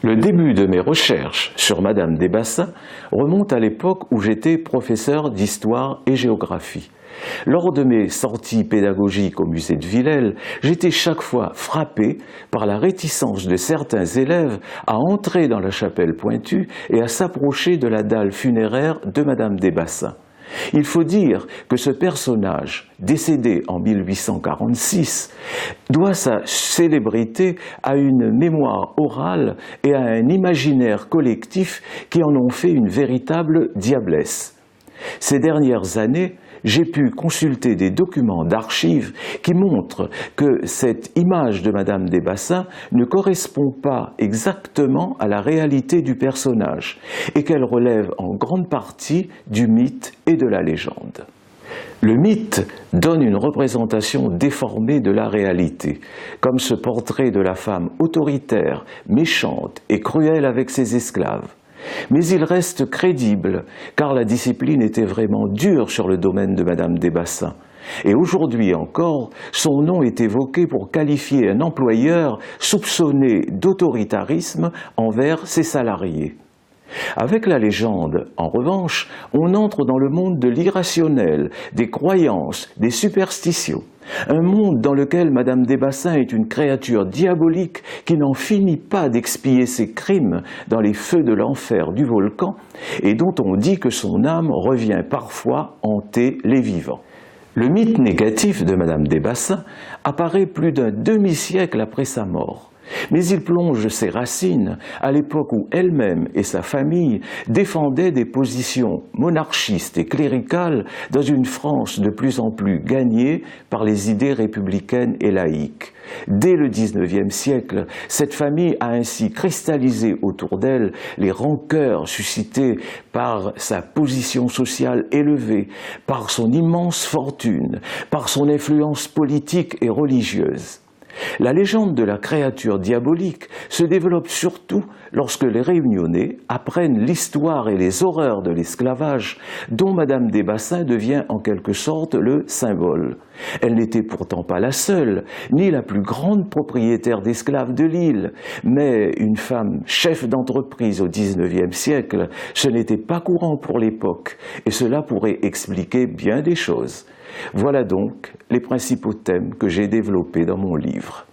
Le début de mes recherches sur Madame des Bassins remonte à l'époque où j'étais professeur d'histoire et géographie. Lors de mes sorties pédagogiques au musée de Villèle, j'étais chaque fois frappé par la réticence de certains élèves à entrer dans la chapelle Pointue et à s'approcher de la dalle funéraire de Madame des Bassins. Il faut dire que ce personnage, décédé en 1846, doit sa célébrité à une mémoire orale et à un imaginaire collectif qui en ont fait une véritable diablesse. Ces dernières années, j'ai pu consulter des documents d'archives qui montrent que cette image de Madame des Bassins ne correspond pas exactement à la réalité du personnage et qu'elle relève en grande partie du mythe et de la légende. Le mythe donne une représentation déformée de la réalité, comme ce portrait de la femme autoritaire, méchante et cruelle avec ses esclaves. Mais il reste crédible, car la discipline était vraiment dure sur le domaine de Madame des Bassins. Et aujourd'hui encore, son nom est évoqué pour qualifier un employeur soupçonné d'autoritarisme envers ses salariés. Avec la légende, en revanche, on entre dans le monde de l'irrationnel, des croyances, des superstitions. Un monde dans lequel Madame des Bassins est une créature diabolique qui n'en finit pas d'expier ses crimes dans les feux de l'enfer du volcan et dont on dit que son âme revient parfois hanter les vivants. Le mythe négatif de Madame des Bassins apparaît plus d'un demi-siècle après sa mort. Mais il plonge ses racines à l'époque où elle-même et sa famille défendaient des positions monarchistes et cléricales dans une France de plus en plus gagnée par les idées républicaines et laïques. Dès le XIXe siècle, cette famille a ainsi cristallisé autour d'elle les rancœurs suscitées par sa position sociale élevée, par son immense fortune, par son influence politique et religieuse. La légende de la créature diabolique se développe surtout lorsque les Réunionnais apprennent l'histoire et les horreurs de l'esclavage dont Madame des Bassins devient en quelque sorte le symbole. Elle n'était pourtant pas la seule, ni la plus grande propriétaire d'esclaves de l'île, mais une femme chef d'entreprise au XIXe siècle, ce n'était pas courant pour l'époque, et cela pourrait expliquer bien des choses. Voilà donc les principaux thèmes que j'ai développés dans mon livre.